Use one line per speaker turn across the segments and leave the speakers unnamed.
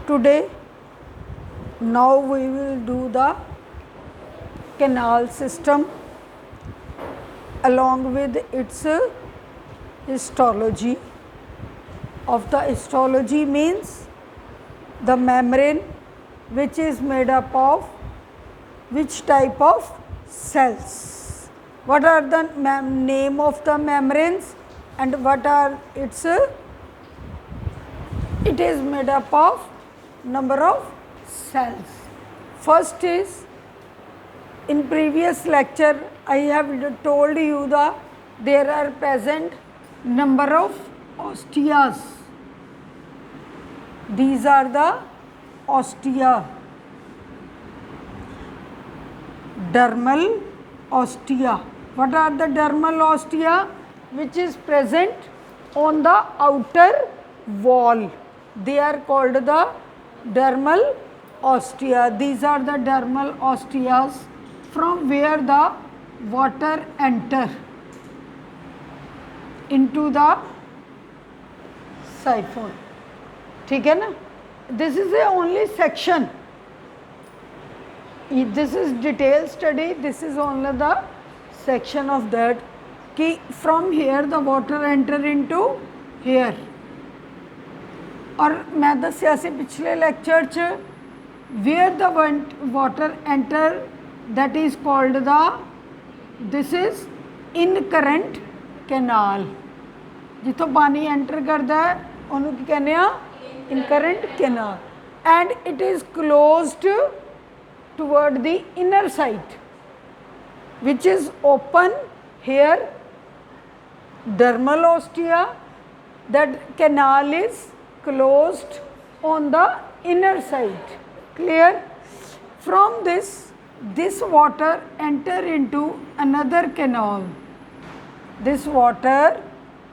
Today, now we will do the canal system along with its histology. Of the histology means the membrane which is made up of which type of cells. What are the name of the membranes and what are its, it is made up of number of cells. First is, in previous lecture I have told you there are present number of osteas. These are the ostia. Dermal ostia. What are the dermal ostia? Which is present on the outer wall. They are called the dermal ostia. These are the dermal osteas from where the water enter into the siphon. ठीक है ना? This is the only section. This is detailed study. This is only the section of that. कि from here the water enter into here. और मैं दस्या सी पिछले lecture च where the water enter, that is called the, this is incurrent canal. जिथों पानी enter करता है उन्होंने की कहने आ incurrent canal, and it is closed toward the inner side which is open here. Dermal ostia, that canal is closed on the inner side. Clear? From this water enter into another canal. This water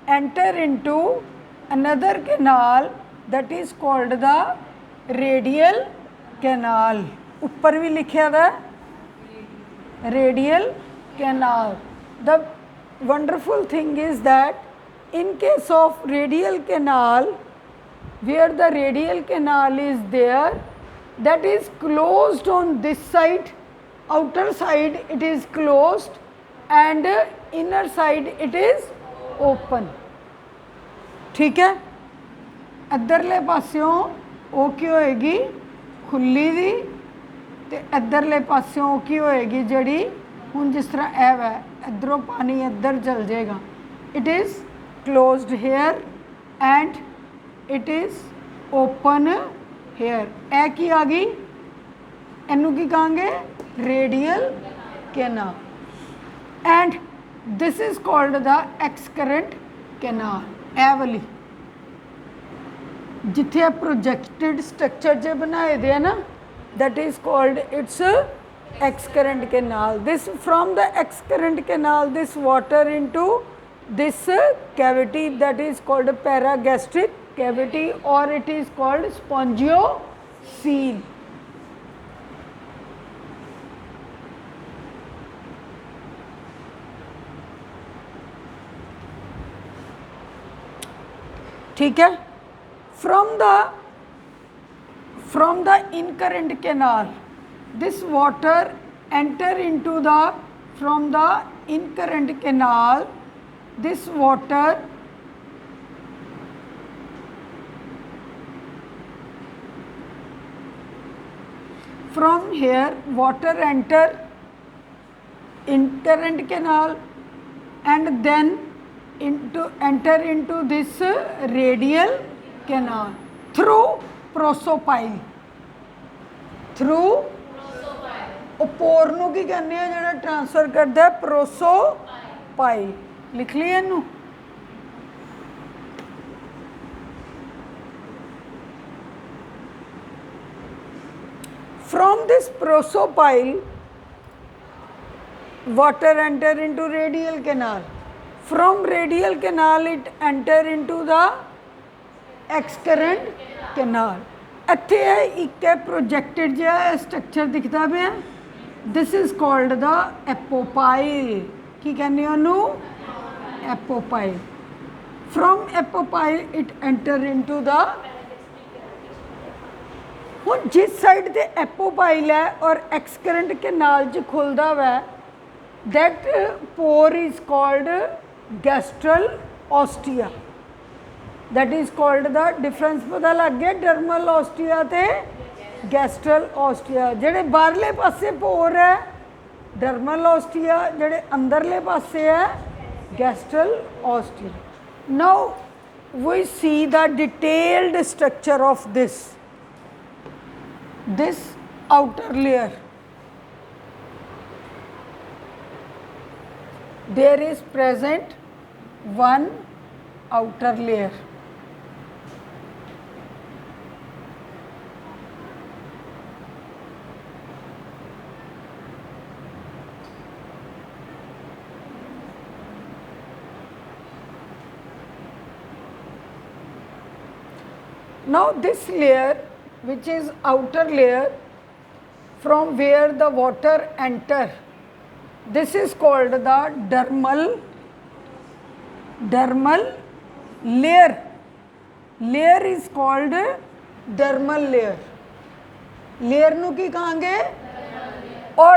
enter into another canal, that is called the radial canal. ऊपर भी लिखा था radial canal. The wonderful thing is that in case of radial canal, where the radial canal is there, that is closed on this side, outer side it is closed and inner side it is open. ठीक है? इधरले पास्यों वो की होएगी खुली दी ते इधरले पास्यों वो की होएगी जड़ी हुन जिस तरह ऐव है इधरों पानी इधर चल जाएगा. It is closed here and it is open here. ऐ की आ गई, इनू की कहांगे radial canal, and this is called the excurrent canal. ऐ वाली जिथे प्रोजेक्टेड स्ट्रक्चर जो बनाए दे है ना, that is called its excurrent canal. This from the excurrent canal, this water into this cavity, that is called paragastric cavity, or it is called spongiocele. ठीक है? From the incurrent canal, this water enter into the, from the incurrent canal, this water from here water enter incurrent canal and then enter into this radial canal through prosopile. Through पोर नू की कहने हैं जड़ा transfer करता है prosopyle. लिख लिया इनू. From this prosopile water enter into radial canal. From radial canal it enter into the excurrent canal. ਇੱਥੇ ਇੱਕ projected ਜਿਹਾ structure ਦਿਖਦਾ ਪਿਆ. This is called the apopyle. ਕੀ ਕਹਿੰਦੇ ਉਹਨੂੰ? Apopyle. From apopyle it enter into the हुण जिस side ते एपोपाइल है और एक्सकरेंट कैनाल च खुलदा वै, that pore is called gastral ostia. That is called the difference पता लग गया डर्मल ऑस्टिया ते गैस्ट्रल ऑस्टिया। जेड़े बाहरले पासे पोर है डर्मल ऑस्टिया, जेड़े अंदरले पासे है gastral ostia. Now we see the detailed structure of this outer layer. There is present one outer layer. Now this layer, which is outer layer, from where the water enter, this is called the dermal layer. Layer is called dermal layer. Layer nu ki kahange? Or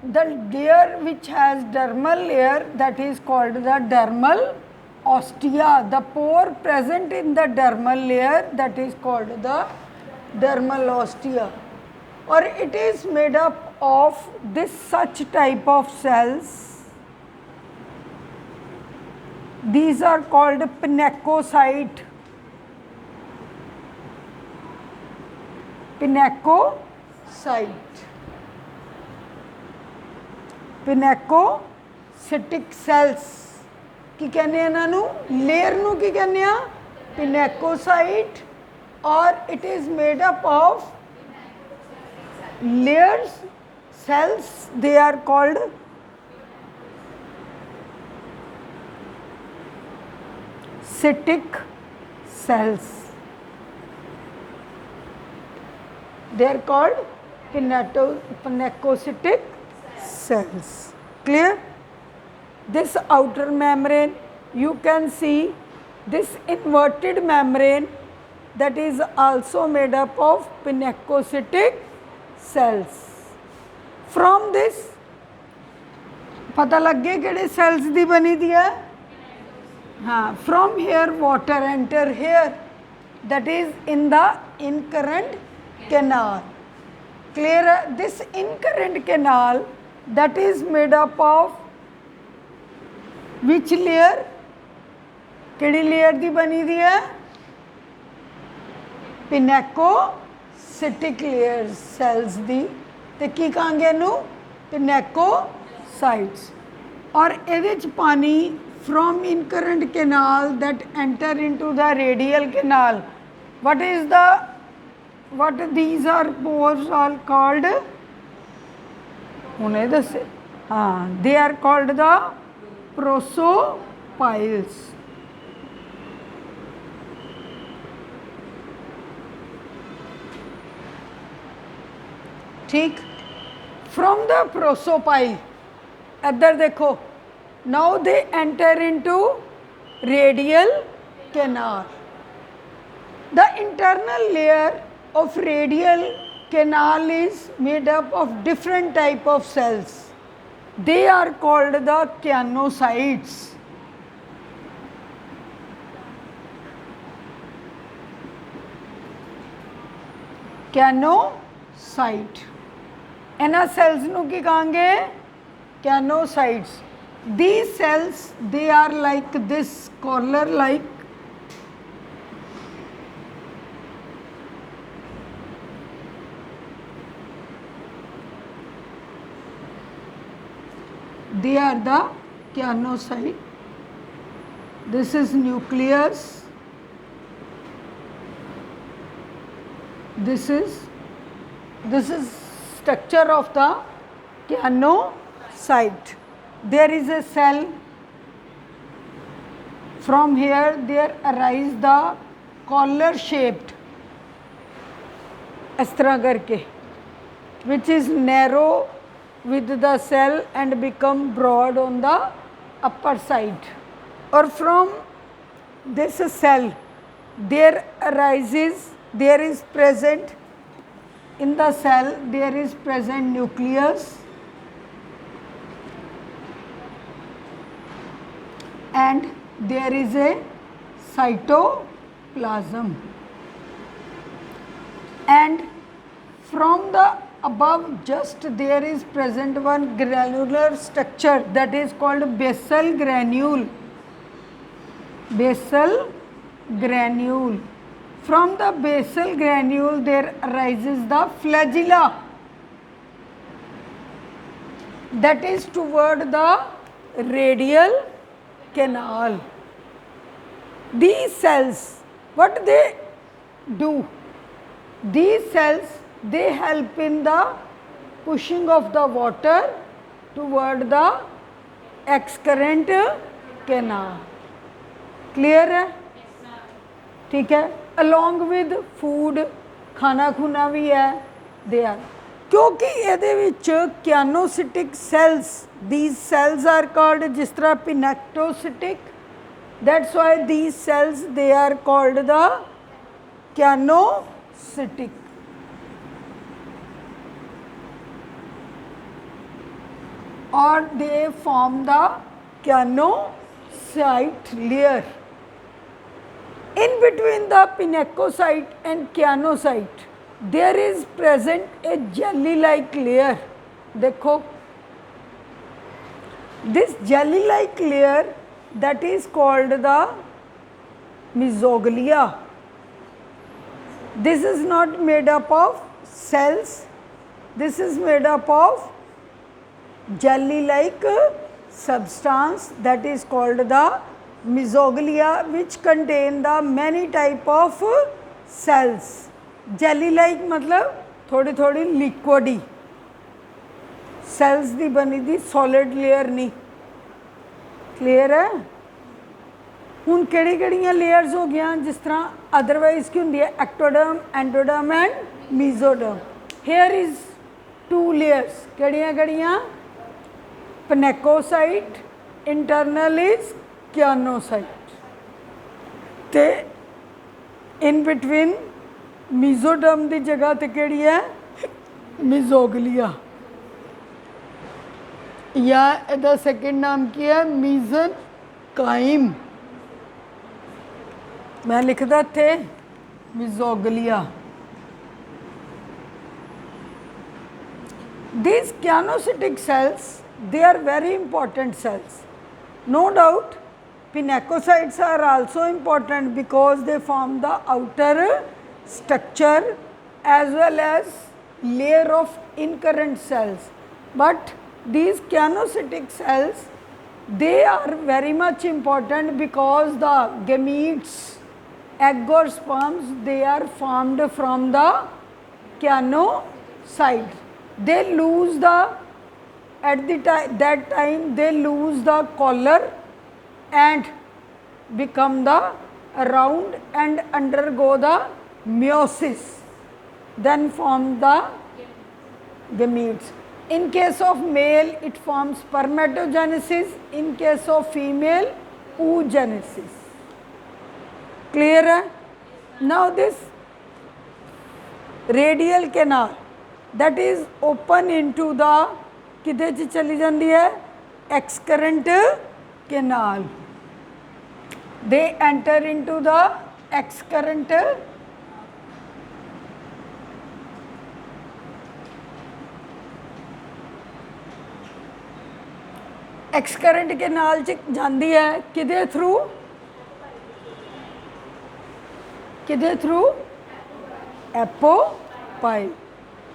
the layer which has dermal layer, that is called the dermal ostia. The pore present in the dermal layer, that is called the dermal ostia. Or it is made up of this such type of cells. These are called pinacocyte. Pinacocytic cells की कहने इन्हों layer नू की कहने pinacocyte. और it is made up of layers cells, they are called cytic cells. They are called pinacocytic cells. Clear? This outer membrane, you can see this inverted membrane, that is also made up of pinacocytic cells. From this पता लग गया किहड़े cells दी बनी दी है। हाँ, from here water enter here, that is in the incurrent canal. Clear? This incurrent canal, that is made up of which layer? किहड़ी layer दी बनी दी है? पिनेकोसिटिक layer sales दी, ते की कहांगे इनू पिनेकोसाइट्स। और इहदे च पानी from incurrent canal that enter into the radial canal, what these are pores are called, हुणे दसे, हाँ, they are called the prosopiles. ठीक, फ्रॉम द प्रोसोपाइल इधर देखो, now they enter into radial canal. The internal layer of radial canal is made up of different type of cells. They are called the choanocytes. Choanocyte, इन्हां cells नू की कहांगे? कैनोसाइट्स. These cells, they are like this, collar like. They are the cyanocyte. This is nucleus. This is structure of the cyanocyte. There is a cell. From here there arise the collar shaped, इस तरह करके, which is narrow with the cell and become broad on the upper side. Or from this cell there is present In the cell there is present nucleus and there is a cytoplasm, and from the above just there is present one granular structure that is called basal granule. Basal granule. From the basal granule there arises the flagella that is toward the radial canal. These cells, what they do? These cells, they help in the pushing of the water toward the excrement canal. Clear है? ठीक है? Along with food, खाना खुना भी है, they are. क्योंकि ਇਹਦੇ ਵਿੱਚ cyanocystic cells, these cells are called जिस तरह pinactocytic, that's why these cells they are called the cyanocystic. Or they form the cyanocyte layer. In between the pinacocyte and cyanocyte, there is present a jelly-like layer. देखो, this jelly-like layer that is called the mesoglea. This is not made up of cells. This is made up of jelly-like substance that is called the mesoglea, which contain the many type of cells. Jelly-like मतलब थोड़ी थोड़ी liquid ही, cells दी बनी दी solid layer नहीं. Clear है? हुन केड़ी केड़ियां layers हो गया जिस तरह otherwise की हुंदी है ectoderm, endoderm and mesoderm. Here is two layers. केड़ियां केड़ियां? Pinacocyte, internal is cyanocyte. ते in between mesoderm दी जगह ते केड़ी है? Mesoglea. या ਇਹਦਾ सेकंड नाम की है? mesenchyme. मैं लिखदा थे mesoglea. These cyanocytic cells, they are very important cells. No doubt, pinacocytes are also important because they form the outer structure as well as layer of incurrent cells. But these cyanocytic cells, they are very much important because the gametes, egg or sperms, they are formed from the cyanocyte. They lose the, at the that time they lose the collar and become the round and undergo the meiosis, then form the gametes. In case of male, it forms spermatogenesis. In case of female, oogenesis. Clear? Now this radial canal that is open into the किधे च चली जाती है? Excrement canal. They enter into the excrement excrement canal च जाती है किधे through? किधे through? Apopyle.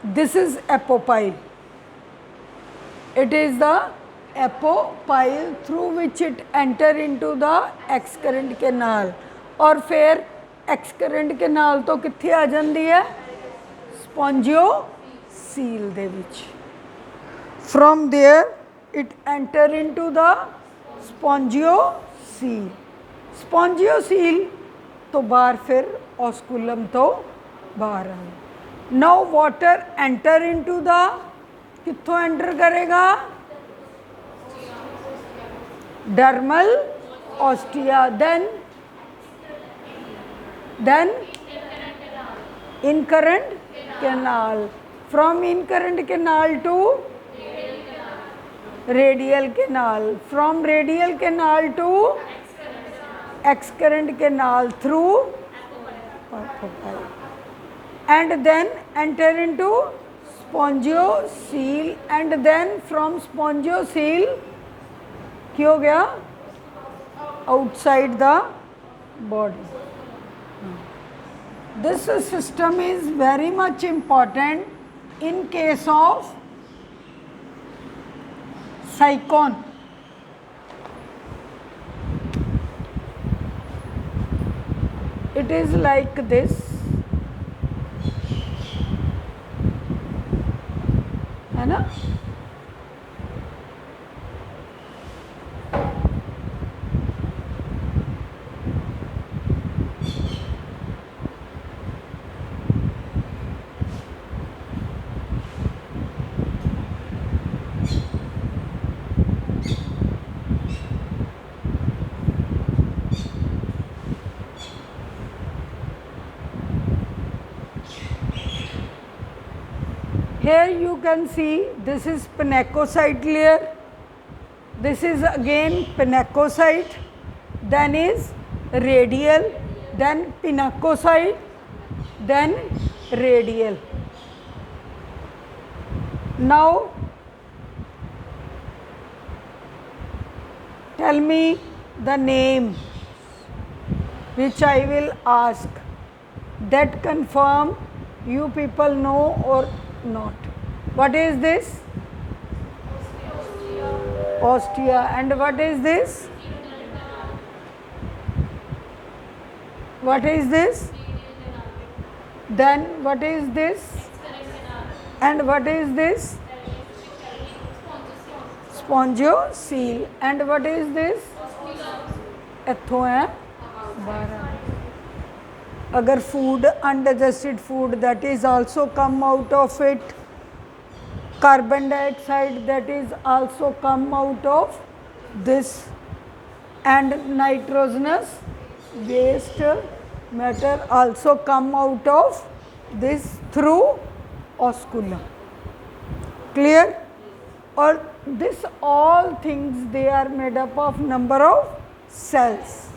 This is apopyle. It is the apopyle through which it enter into the excrement canal. और फिर excrement canal तो कित्थे आ जाती है? Spongiocele they which. From there it enter into the spongiocele. Spongiocele तो बाहर फिर osculum तो बाहर आ. Now water enter into the, कित्थों enter करेगा? Dermal ostia. Then incurrent canal. From incurrent canal to radial canal. From radial canal to excurrent canal through and then enter into spongiocele and then from spongiocele क्या हो गया outside the body. This system is very much important in case of cyclone. It is like this. है ना? Here you can see this is pinacocyte layer, this is again pinacocyte, then is radial, then pinacocyte, then radial. Now tell me the name which I will ask, that confirm you people know or not. What is this? Ostia. And what is this? What is this? Then what is this? And what is this? Spongiocele. And what is this? ਇੱਥੋਂ ਹੈ 12. अगर food, undigested food, that is also come out of it. Carbon dioxide, that is also come out of this. And nitrogenous waste matter also come out of this through osculum. Clear? Or this all things, they are made up of number of cells.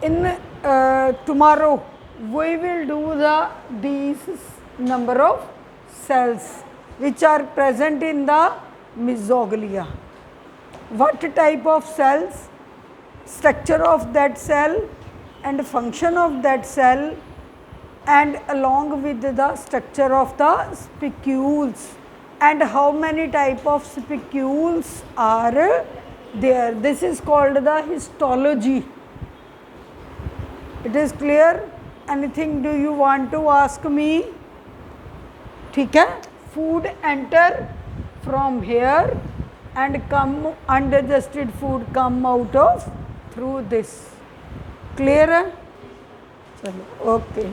In tomorrow we will do these number of cells which are present in the mesoglea. What type of cells, structure of that cell and function of that cell, and along with the structure of the spicules, and how many type of spicules are there. This is called the histology. It is clear? Anything do you want to ask me? ठीक है? Food enter from here and come, undigested food come out of through this. Clear है? चलो, okay.